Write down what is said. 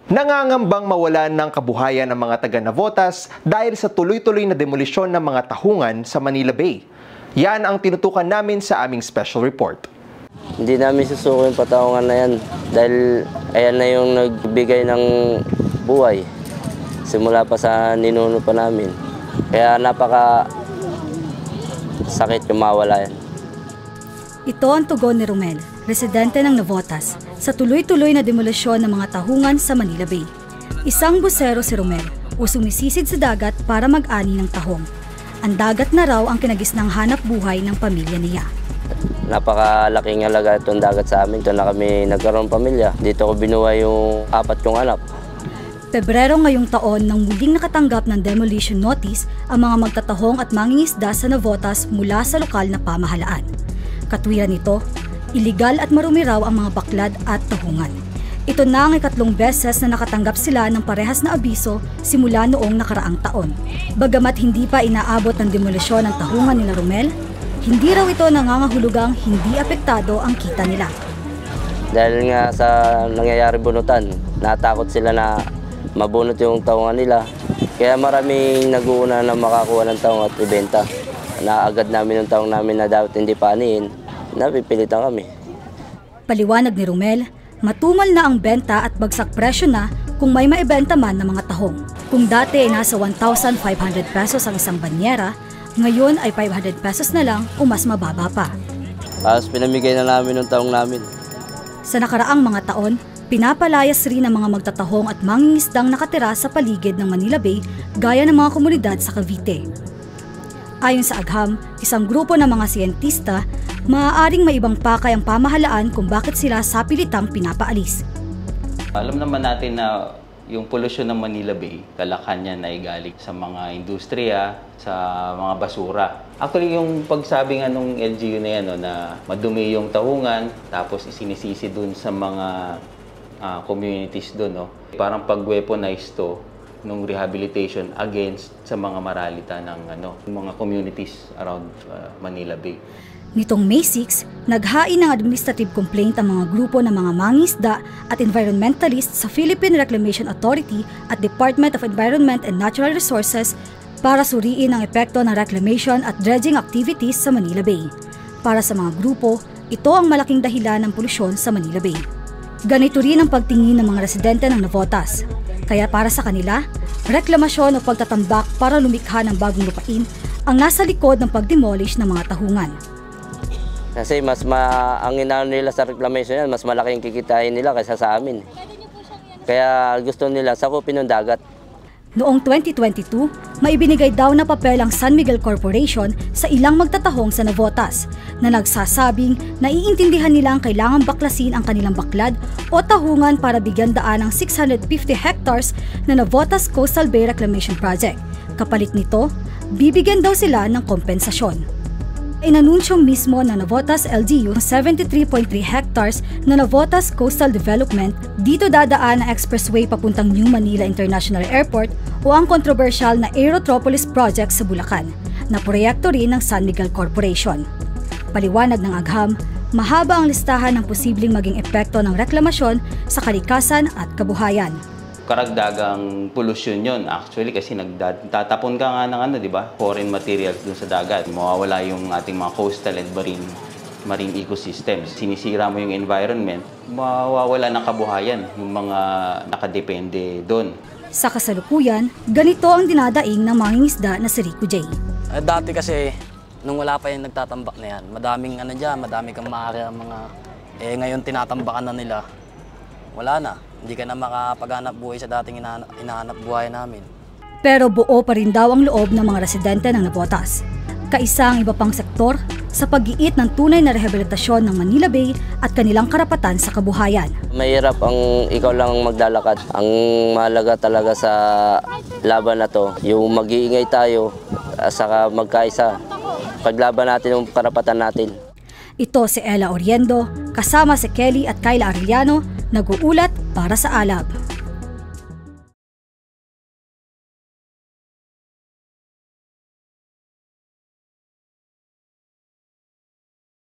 Nangangambang mawalan ng kabuhayan ang mga taga-Navotas dahil sa tuloy-tuloy na demolisyon ng mga tahungan sa Manila Bay. Yan ang tinutukan namin sa aming special report. Hindi namin susuko yung patahungan na yan dahil ayan na yung nagbigay ng buhay. Simula pa sa ninuno pa namin. Kaya napaka sakit yung mawala yan. Ito ang tugon ni Romel, residente ng Navotas, sa tuloy-tuloy na demolisyon ng mga tahungan sa Manila Bay. Isang busero si Romel o sumisisid sa dagat para mag-ani ng tahong. Ang dagat na raw ang kinagisnang hanap buhay ng pamilya niya. Napakalaking halaga itong dagat sa amin. Ito na kami nagkaroon pamilya. Dito ko binuhay yung 4 kong anak. Pebrero ngayong taon nang muling nakatanggap ng demolition notice ang mga magtatahong at mangingisda sa Navotas mula sa lokal na pamahalaan. Katwiran nito, iligal at marumi raw ang mga baklad at tahungan. Ito na ang 3 beses na nakatanggap sila ng parehas na abiso simula noong nakaraang taon. Bagamat hindi pa inaabot ng demolisyon ng tahungan nila Romel, hindi raw ito nangangahulugang hindi apektado ang kita nila. Dahil nga sa nangyayari bunutan, natakot sila na mabunot yung tahungan nila. Kaya maraming nag-uuna na makakuha ng tahong at ibenta. Naagad namin yung tahong namin na dapat hindi paanihin, napipilitan kami. Paliwanag ni Romel, matumal na ang benta at bagsak presyo na kung may maibenta man ng mga tahong. Kung dati ay nasa 1,500 pesos ang isang banyera, ngayon ay 500 pesos na lang o mas mababa pa. Tapos pinamigay na namin yung tahong namin. Sa nakaraang mga taon, pinapalayas rin ang mga magtatahong at mangingisdang nakatira sa paligid ng Manila Bay gaya ng mga komunidad sa Cavite. Ayon sa Agham, isang grupo ng mga siyentista, maaaring may ibang pakay ang pamahalaan kung bakit sila sapilitang pinapaalis. Alam naman natin na yung polusyon ng Manila Bay, kalakhan niyan ay galing sa mga industriya, sa mga basura. Actually, yung pagsabi nga nung LGU na yan, na madumi yung tahungan, tapos isinisisi dun sa mga communities dun. Parang pag-weaponize to nung rehabilitation against sa mga maralita ng mga communities around Manila Bay. Nitong May 6, naghain ng administrative complaint ang mga grupo ng mga mangingisda at environmentalists sa Philippine Reclamation Authority at Department of Environment and Natural Resources para suriin ang epekto ng reclamation at dredging activities sa Manila Bay. Para sa mga grupo, ito ang malaking dahilan ng polusyon sa Manila Bay. Ganito rin ang pagtingin ng mga residente ng Navotas. Kaya para sa kanila, reklamasyon o pagtatambak para lumikha ng bagong lupain ang nasa likod ng pag-demolish ng mga tahungan. Kasi ang inaano nila sa reclamation yan, mas malaking kikitain nila kaysa sa amin. Kaya gusto nila sakupin ng dagat. Noong 2022, may ibinigay daw na papel ang San Miguel Corporation sa ilang magtatahong sa Navotas na nagsasabing naiintindihan nilang kailangang baklasin ang kanilang baklad o tahungan para bigyan daan ng 650 hectares na Navotas Coastal Bay Reclamation Project. Kapalit nito, bibigyan daw sila ng kompensasyon. Inanunsyo mismo na Navotas LGU ng 73.3 hectares na Navotas Coastal Development, dito dadaan ang expressway papuntang New Manila International Airport o ang kontrobersyal na Aerotropolis Project sa Bulacan, na proyekto rin ng San Miguel Corporation. Paliwanag ng Agham, mahaba ang listahan ng posibleng maging epekto ng reklamasyon sa kalikasan at kabuhayan. Karagdagang pollution yon actually kasi nagtatapon ka nga ng di ba? Foreign materials dun sa dagat. Mawawala yung ating mga coastal and marine ecosystems. Sinisira mo yung environment, mawawala ng kabuhayan yung mga nakadepende doon. Sa kasalukuyan, ganito ang dinadaing ng mangingisda na si Rico J. Dati kasi, nung wala pa yung nagtatambak na yan, madaming madami kang maaari mga... ngayon tinatambakan na nila, wala na. Hindi ka na makapaghanap buhay sa dating inahanap buhay namin. Pero buo pa rin daw ang loob ng mga residente ng Navotas. Kaisa ang iba pang sektor sa pag-iit ng tunay na rehabilitasyon ng Manila Bay at kanilang karapatan sa kabuhayan. Mahirap ang ikaw lang maglalakad. Ang mahalaga talaga sa laban na to, yung mag-iingay tayo, saka magkaisa. Paglaban natin yung karapatan natin. Ito si Ella Oriendo, kasama si Kelly at Kyla Arellano, nag-uulat para sa Alab.